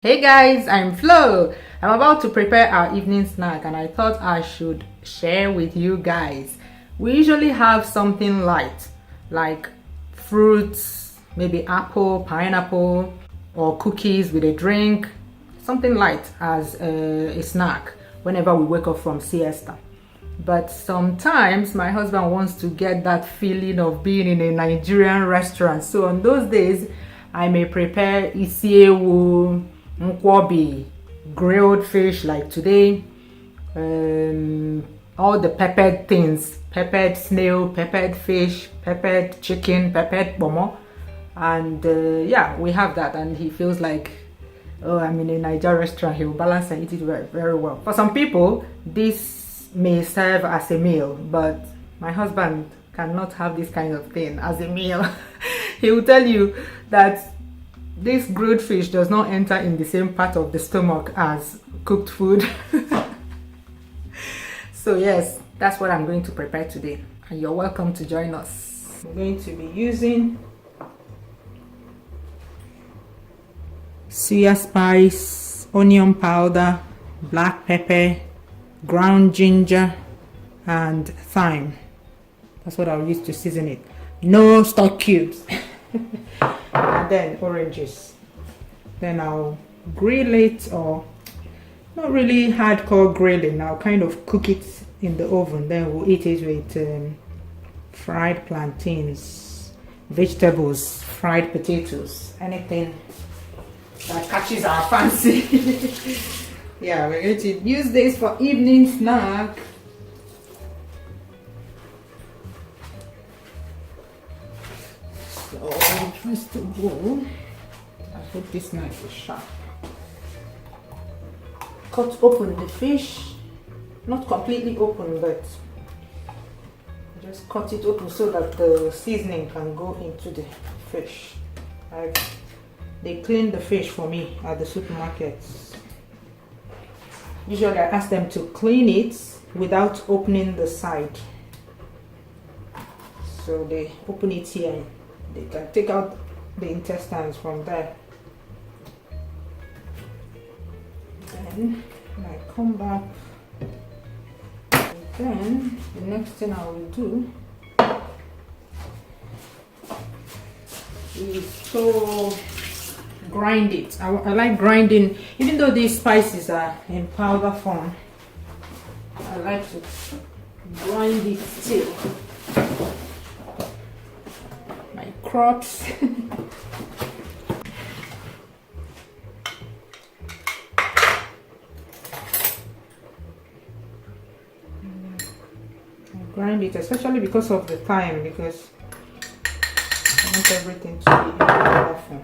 Hey guys, I'm Flo. I'm about to prepare our evening snack and I thought I should share with you guys. We usually have something light like fruits, maybe apple, pineapple, or cookies with a drink, something light as a snack whenever we wake up from siesta. But sometimes my husband wants to get that feeling of being in a Nigerian restaurant. So on those days, I may prepare isiewu, nkwobi, grilled fish like today, all the peppered things, peppered snail, peppered fish, peppered chicken, peppered pomo. And yeah, we have that and he feels like, oh, I'm in a Nigerian restaurant, he will balance and eat it very, very well. For some people, this may serve as a meal, but my husband cannot have this kind of thing as a meal. He will tell you that this grilled fish does not enter in the same part of the stomach as cooked food. So yes, that's what I'm going to prepare today and you're welcome to join us. I'm going to be using suya spice, onion powder, black pepper, ground ginger and thyme. That's what I'll use to season it. No stock cubes. And then oranges. Then I'll grill it, or not really hardcore grilling. I'll kind of cook it in the oven. Then we'll eat it with fried plantains, vegetables, fried potatoes, anything that catches our fancy. Yeah, we're going to use this for evening snack. So first of all, I hope this knife is sharp. Cut open the fish, not completely open, but just cut it open so that the seasoning can go into the fish. They clean the fish for me at the supermarkets. Usually I ask them to clean it without opening the side. So they open it here. They can take out the intestines from there. Then I come back. And then the next thing I will do is to grind it. I like grinding, even though these spices are in powder form. I like to grind it still. My crops. I grind it, especially because of the thyme, because I want everything to be in powder form.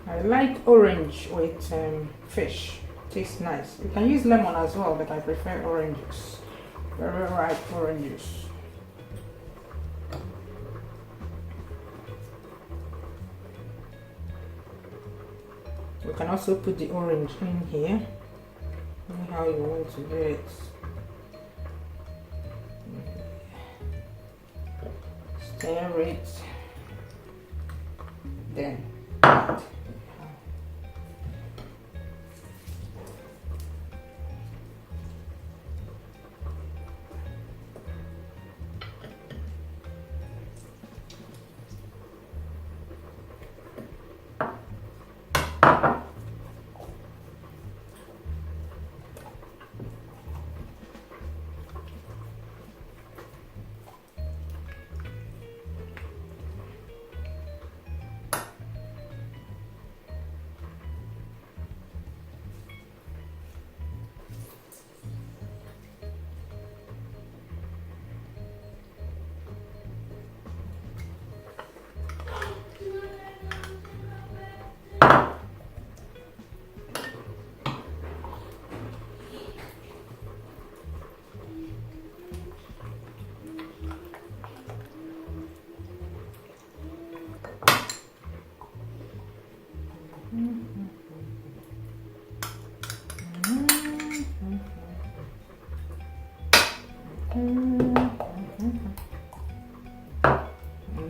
I like orange with fish. Tastes nice. You can use lemon as well, but I prefer oranges. Very ripe oranges. can also put the orange in here. How you want to do it. Stir it. Then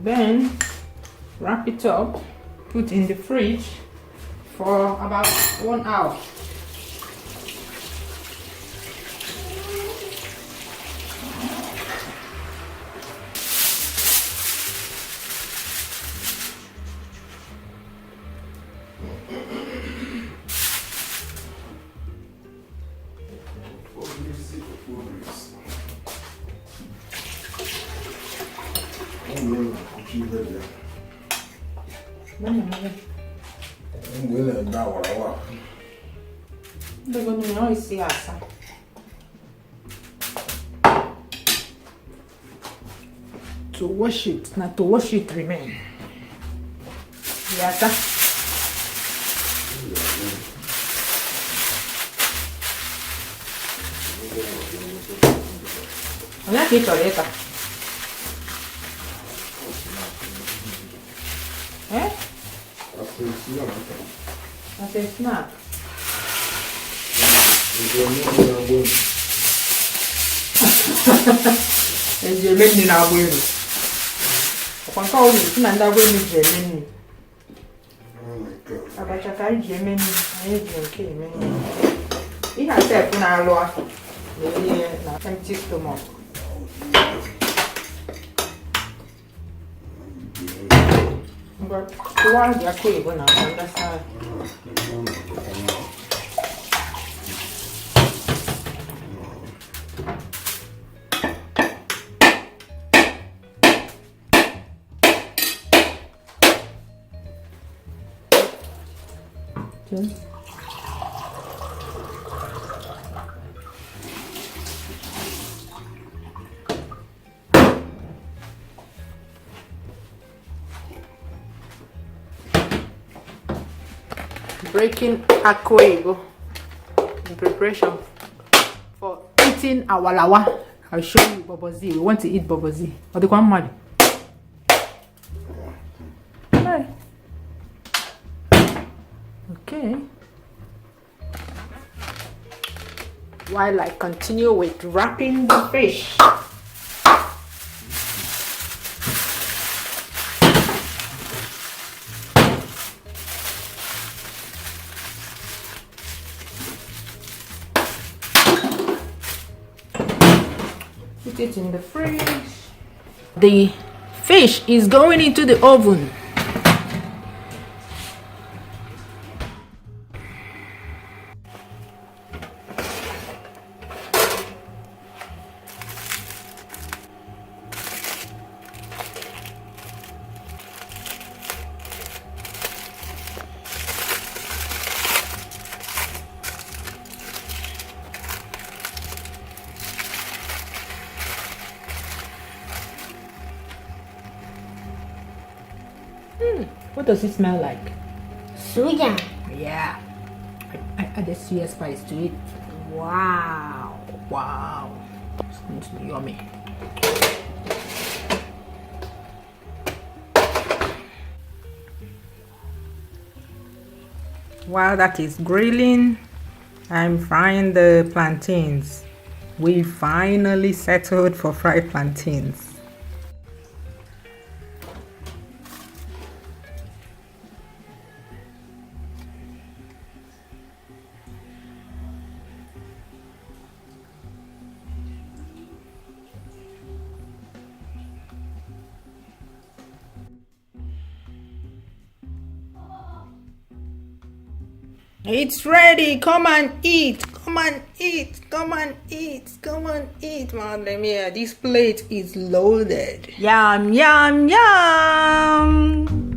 then wrap it up, put in the fridge for about 1 hour. To wash it, not to wash it remain. Yata. Olha aqui, Toreta. É? Assassinato. Ejeleni na agwenu. Okwanka oli tunanda agwenu jeleni. Abacha kai jemeni, ayi jenke meni. Ina step na aloa. Na empty stomach. But why dia ko ego na understand. Okay. Breaking aquego in preparation for eating awalawa. I'll show you bobozi. We want to eat bobozi. Or the one mad. Okay. While I continue with wrapping the fish. Put it in the fridge. The fish is going into the oven. What does it smell like? Suya. Yeah. I added suya spice to it. Wow. Wow. It's going to be yummy. While that is grilling, I'm frying the plantains. We finally settled for fried plantains. It's ready. Come and eat. Come and eat. Come and eat. Come and eat, Madam Mia. This plate is loaded. Yum, yum, yum.